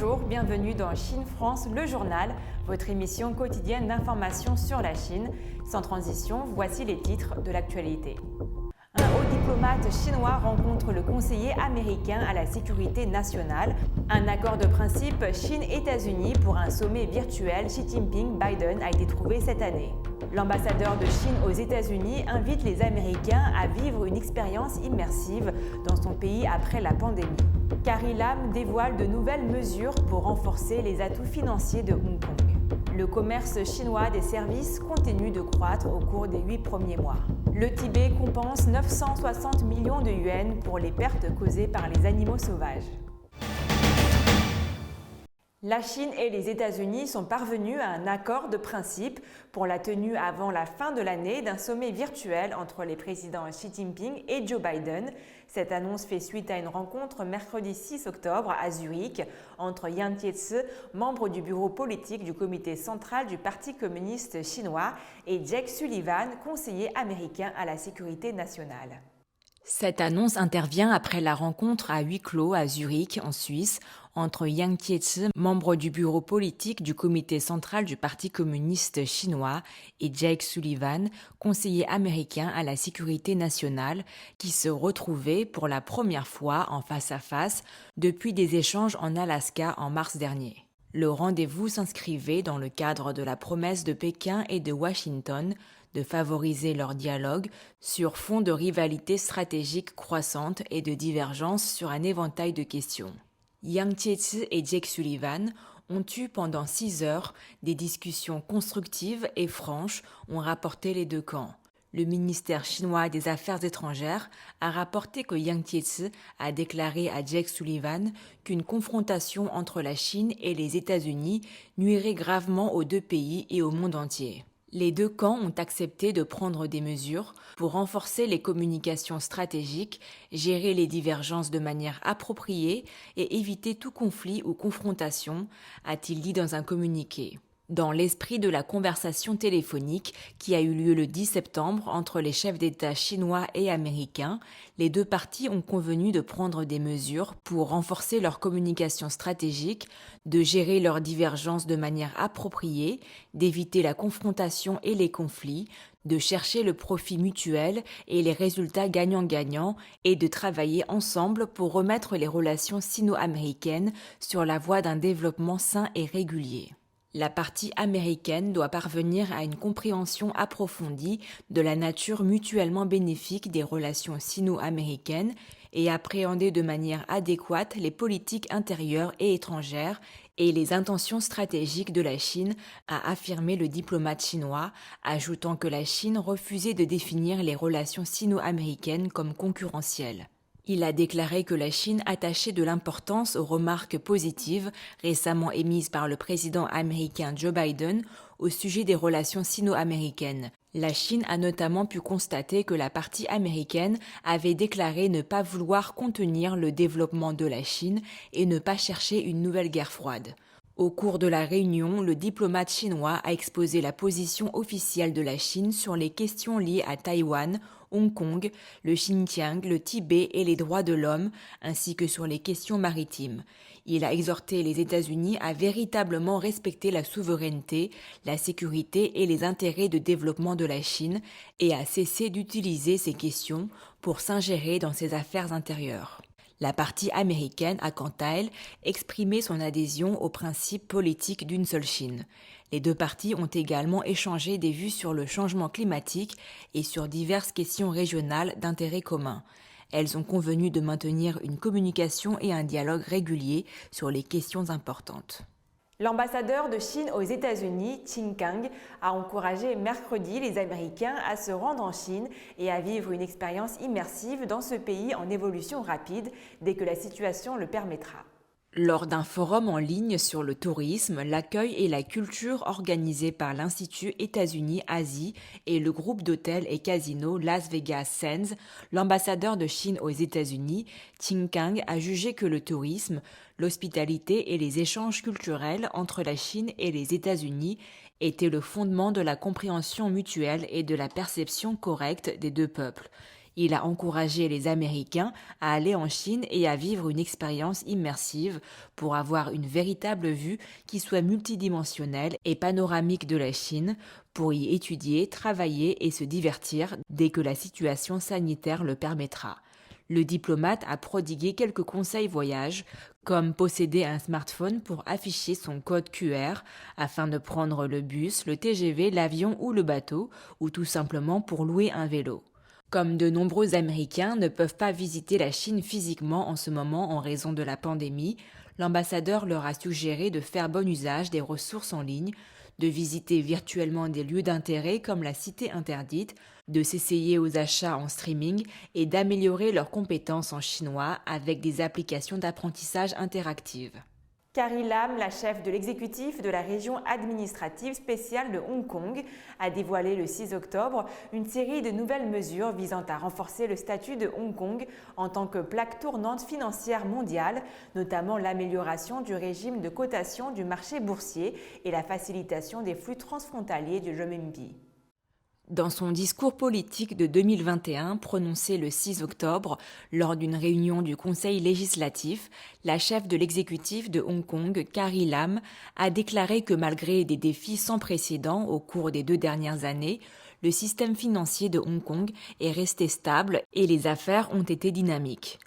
Bonjour, bienvenue dans Chine France, le journal, votre émission quotidienne d'information sur la Chine. Sans transition, voici les titres de l'actualité. Un haut diplomate chinois rencontre le conseiller américain à la sécurité nationale. Un accord de principe Chine-États-Unis pour un sommet virtuel Xi Jinping-Biden a été trouvé cette année. L'ambassadeur de Chine aux États-Unis invite les Américains à vivre une expérience immersive dans son pays après la pandémie. Carrie Lam dévoile de nouvelles mesures pour renforcer les atouts financiers de Hong Kong. Le commerce chinois des services continue de croître au cours des 8 premiers mois. Le Tibet compense 960 millions de yuans pour les pertes causées par les animaux sauvages. La Chine et les États-Unis sont parvenus à un accord de principe pour la tenue avant la fin de l'année d'un sommet virtuel entre les présidents Xi Jinping et Joe Biden. Cette annonce fait suite à une rencontre mercredi 6 octobre à Zurich entre Yang Jiechi, membre du bureau politique du comité central du Parti communiste chinois, et Jake Sullivan, conseiller américain à la sécurité nationale. Cette annonce intervient après la rencontre à huis clos à Zurich, en Suisse, entre Yang Jiechi, membre du bureau politique du comité central du Parti communiste chinois, et Jake Sullivan, conseiller américain à la sécurité nationale, qui se retrouvaient pour la première fois en face à face depuis des échanges en Alaska en mars dernier. Le rendez-vous s'inscrivait dans le cadre de la promesse de Pékin et de Washington de favoriser leur dialogue sur fond de rivalité stratégique croissante et de divergences sur un éventail de questions. Yang Jiechi et Jake Sullivan ont eu pendant 6 heures des discussions constructives et franches, ont rapporté les deux camps. Le ministère chinois des Affaires étrangères a rapporté que Yang Jiechi a déclaré à Jake Sullivan qu'une confrontation entre la Chine et les États-Unis nuirait gravement aux deux pays et au monde entier. Les deux camps ont accepté de prendre des mesures pour renforcer les communications stratégiques, gérer les divergences de manière appropriée et éviter tout conflit ou confrontation, a-t-il dit dans un communiqué. Dans l'esprit de la conversation téléphonique qui a eu lieu le 10 septembre entre les chefs d'État chinois et américains, les deux parties ont convenu de prendre des mesures pour renforcer leur communication stratégique, de gérer leurs divergences de manière appropriée, d'éviter la confrontation et les conflits, de chercher le profit mutuel et les résultats gagnant-gagnant et de travailler ensemble pour remettre les relations sino-américaines sur la voie d'un développement sain et régulier. La partie américaine doit parvenir à une compréhension approfondie de la nature mutuellement bénéfique des relations sino-américaines et appréhender de manière adéquate les politiques intérieures et étrangères et les intentions stratégiques de la Chine, a affirmé le diplomate chinois, ajoutant que la Chine refusait de définir les relations sino-américaines comme concurrentielles. Il a déclaré que la Chine attachait de l'importance aux remarques positives récemment émises par le président américain Joe Biden au sujet des relations sino-américaines. La Chine a notamment pu constater que la partie américaine avait déclaré ne pas vouloir contenir le développement de la Chine et ne pas chercher une nouvelle guerre froide. Au cours de la réunion, le diplomate chinois a exposé la position officielle de la Chine sur les questions liées à Taïwan, Hong Kong, le Xinjiang, le Tibet et les droits de l'homme, ainsi que sur les questions maritimes. Il a exhorté les États-Unis à véritablement respecter la souveraineté, la sécurité et les intérêts de développement de la Chine et à cesser d'utiliser ces questions pour s'ingérer dans ses affaires intérieures. La partie américaine a quant à elle exprimé son adhésion au principe politique d'une seule Chine. Les deux parties ont également échangé des vues sur le changement climatique et sur diverses questions régionales d'intérêt commun. Elles ont convenu de maintenir une communication et un dialogue réguliers sur les questions importantes. L'ambassadeur de Chine aux États-Unis, Qin Gang, a encouragé mercredi les Américains à se rendre en Chine et à vivre une expérience immersive dans ce pays en évolution rapide dès que la situation le permettra. Lors d'un forum en ligne sur le tourisme, l'accueil et la culture organisé par l'Institut États-Unis-Asie et le groupe d'hôtels et casinos Las Vegas Sands, l'ambassadeur de Chine aux États-Unis, Qin Gang, a jugé que le tourisme, l'hospitalité et les échanges culturels entre la Chine et les États-Unis étaient le fondement de la compréhension mutuelle et de la perception correcte des deux peuples. Il a encouragé les Américains à aller en Chine et à vivre une expérience immersive pour avoir une véritable vue qui soit multidimensionnelle et panoramique de la Chine, pour y étudier, travailler et se divertir dès que la situation sanitaire le permettra. Le diplomate a prodigué quelques conseils voyage, comme posséder un smartphone pour afficher son code QR afin de prendre le bus, le TGV, l'avion ou le bateau, ou tout simplement pour louer un vélo. Comme de nombreux Américains ne peuvent pas visiter la Chine physiquement en ce moment en raison de la pandémie, l'ambassadeur leur a suggéré de faire bon usage des ressources en ligne, de visiter virtuellement des lieux d'intérêt comme la Cité interdite, de s'essayer aux achats en streaming et d'améliorer leurs compétences en chinois avec des applications d'apprentissage interactives. Carrie Lam, la chef de l'exécutif de la région administrative spéciale de Hong Kong, a dévoilé le 6 octobre une série de nouvelles mesures visant à renforcer le statut de Hong Kong en tant que plaque tournante financière mondiale, notamment l'amélioration du régime de cotation du marché boursier et la facilitation des flux transfrontaliers du renminbi. Dans son discours politique de 2021 prononcé le 6 octobre lors d'une réunion du Conseil législatif, la chef de l'exécutif de Hong Kong, Carrie Lam, a déclaré que malgré des défis sans précédent au cours des 2 dernières années, le système financier de Hong Kong est resté stable et les affaires ont été dynamiques.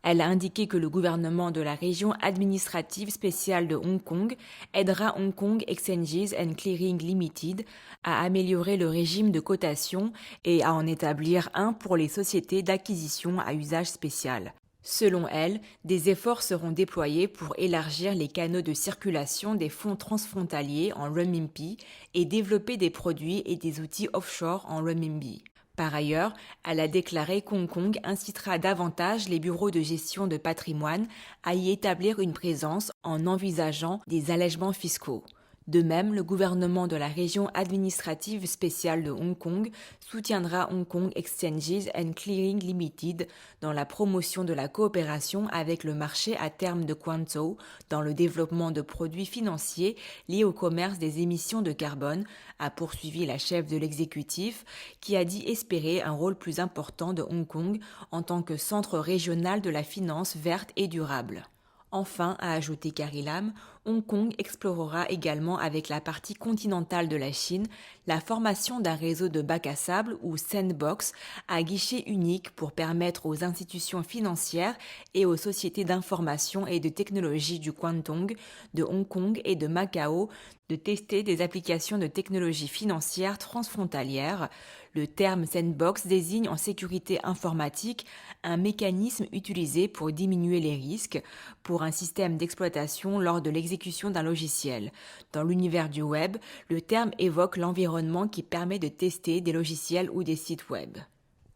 Elle a indiqué que le gouvernement de la région administrative spéciale de Hong Kong aidera Hong Kong Exchanges and Clearing Limited à améliorer le régime de cotation et à en établir un pour les sociétés d'acquisition à usage spécial. Selon elle, des efforts seront déployés pour élargir les canaux de circulation des fonds transfrontaliers en renminbi et développer des produits et des outils offshore en renminbi. Par ailleurs, elle a déclaré qu'Hong Kong incitera davantage les bureaux de gestion de patrimoine à y établir une présence en envisageant des allègements fiscaux. De même, le gouvernement de la région administrative spéciale de Hong Kong soutiendra Hong Kong Exchanges and Clearing Limited dans la promotion de la coopération avec le marché à terme de Guangzhou dans le développement de produits financiers liés au commerce des émissions de carbone, a poursuivi la chef de l'exécutif, qui a dit espérer un rôle plus important de Hong Kong en tant que centre régional de la finance verte et durable. Enfin, a ajouté Carrie Lam, Hong Kong explorera également avec la partie continentale de la Chine la formation d'un réseau de bacs à sable ou sandbox à guichet unique pour permettre aux institutions financières et aux sociétés d'information et de technologie du Guangdong, de Hong Kong et de Macao de tester des applications de technologie financière transfrontalière. Le terme sandbox désigne en sécurité informatique un mécanisme utilisé pour diminuer les risques pour un système d'exploitation lors de l'exécution d'un logiciel. Dans l'univers du web, le terme évoque l'environnement qui permet de tester des logiciels ou des sites web.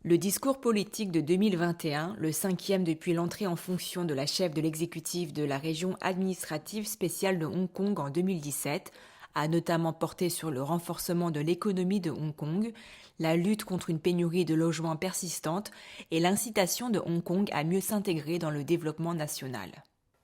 Le discours politique de 2021, le 5e depuis l'entrée en fonction de la chef de l'exécutif de la région administrative spéciale de Hong Kong en 2017, a notamment porté sur le renforcement de l'économie de Hong Kong, la lutte contre une pénurie de logements persistante et l'incitation de Hong Kong à mieux s'intégrer dans le développement national.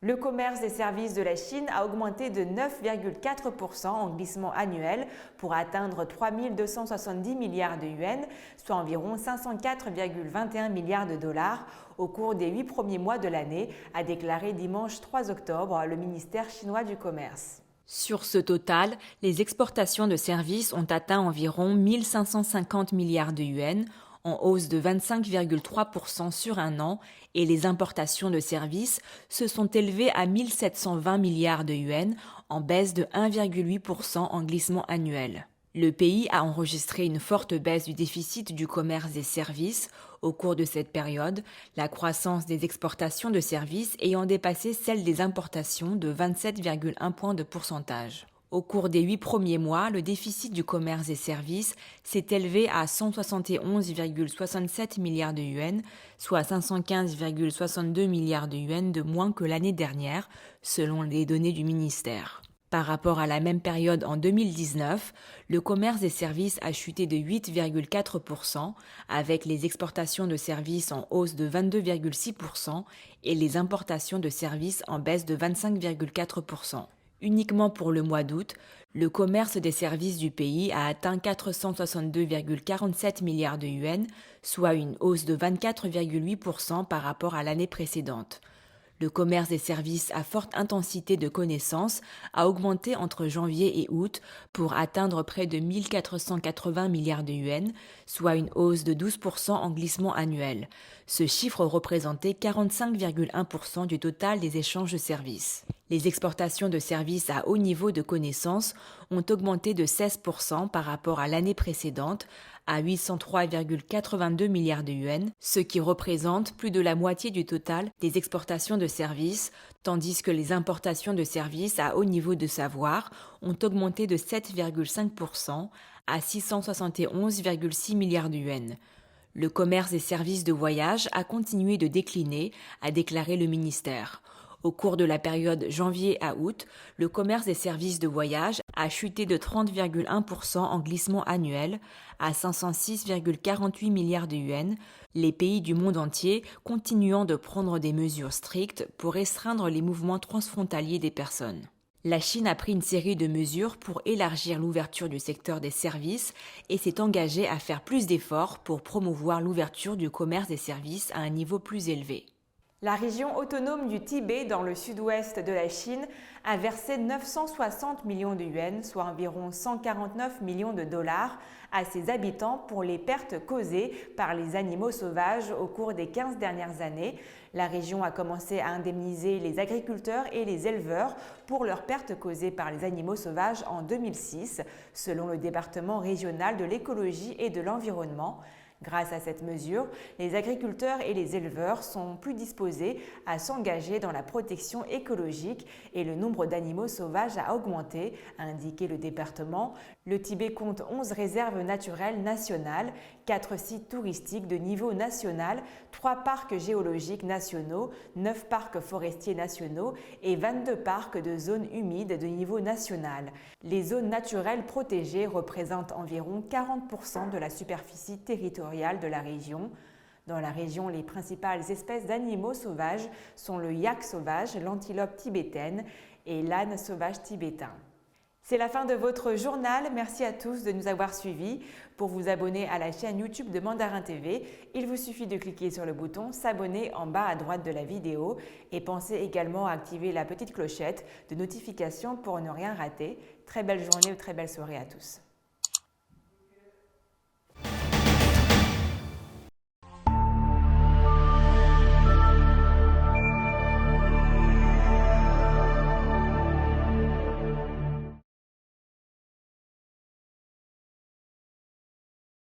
Le commerce des services de la Chine a augmenté de 9,4% en glissement annuel pour atteindre 3 270 milliards de yuans, soit environ 504,21 milliards de dollars au cours des 8 premiers mois de l'année, a déclaré dimanche 3 octobre le ministère chinois du Commerce. Sur ce total, les exportations de services ont atteint environ 1 550 milliards de yuans, en hausse de 25,3% sur un an, et les importations de services se sont élevées à 1 720 milliards de yuans, en baisse de 1,8% en glissement annuel. Le pays a enregistré une forte baisse du déficit du commerce des services au cours de cette période, la croissance des exportations de services ayant dépassé celle des importations de 27,1 points de pourcentage. Au cours des 8 premiers mois, le déficit du commerce des services s'est élevé à 171,67 milliards de yuans, soit 515,62 milliards de yuans de moins que l'année dernière, selon les données du ministère. Par rapport à la même période en 2019, le commerce des services a chuté de 8,4%, avec les exportations de services en hausse de 22,6% et les importations de services en baisse de 25,4%. Uniquement pour le mois d'août, le commerce des services du pays a atteint 462,47 milliards de yuans, soit une hausse de 24,8% par rapport à l'année précédente. Le commerce des services à forte intensité de connaissances a augmenté entre janvier et août pour atteindre près de 1 480 milliards de yuans, soit une hausse de 12% en glissement annuel. Ce chiffre représentait 45,1% du total des échanges de services. Les exportations de services à haut niveau de connaissances ont augmenté de 16% par rapport à l'année précédente, à 803,82 milliards de yuans, ce qui représente plus de la moitié du total des exportations de services, tandis que les importations de services à haut niveau de savoir ont augmenté de 7,5% à 671,6 milliards de yuans. Le commerce des services de voyage a continué de décliner, a déclaré le ministère. Au cours de la période janvier à août, le commerce des services de voyage a chuté de 30,1% en glissement annuel à 506,48 milliards de yuans, les pays du monde entier continuant de prendre des mesures strictes pour restreindre les mouvements transfrontaliers des personnes. La Chine a pris une série de mesures pour élargir l'ouverture du secteur des services et s'est engagée à faire plus d'efforts pour promouvoir l'ouverture du commerce des services à un niveau plus élevé. La région autonome du Tibet, dans le sud-ouest de la Chine, a versé 960 millions de yuans, soit environ 149 millions de dollars, à ses habitants pour les pertes causées par les animaux sauvages au cours des 15 dernières années. La région a commencé à indemniser les agriculteurs et les éleveurs pour leurs pertes causées par les animaux sauvages en 2006, selon le département régional de l'écologie et de l'environnement. Grâce à cette mesure, les agriculteurs et les éleveurs sont plus disposés à s'engager dans la protection écologique et le nombre d'animaux sauvages a augmenté, a indiqué le département. Le Tibet compte 11 réserves naturelles nationales, 4 sites touristiques de niveau national, 3 parcs géologiques nationaux, 9 parcs forestiers nationaux et 22 parcs de zones humides de niveau national. Les zones naturelles protégées représentent environ 40% de la superficie territoriale de la région. Dans la région, les principales espèces d'animaux sauvages sont le yak sauvage, l'antilope tibétaine et l'âne sauvage tibétain. C'est la fin de votre journal. Merci à tous de nous avoir suivis. Pour vous abonner à la chaîne YouTube de Mandarin TV, il vous suffit de cliquer sur le bouton s'abonner en bas à droite de la vidéo et pensez également à activer la petite clochette de notification pour ne rien rater. Très belle journée ou très belle soirée à tous.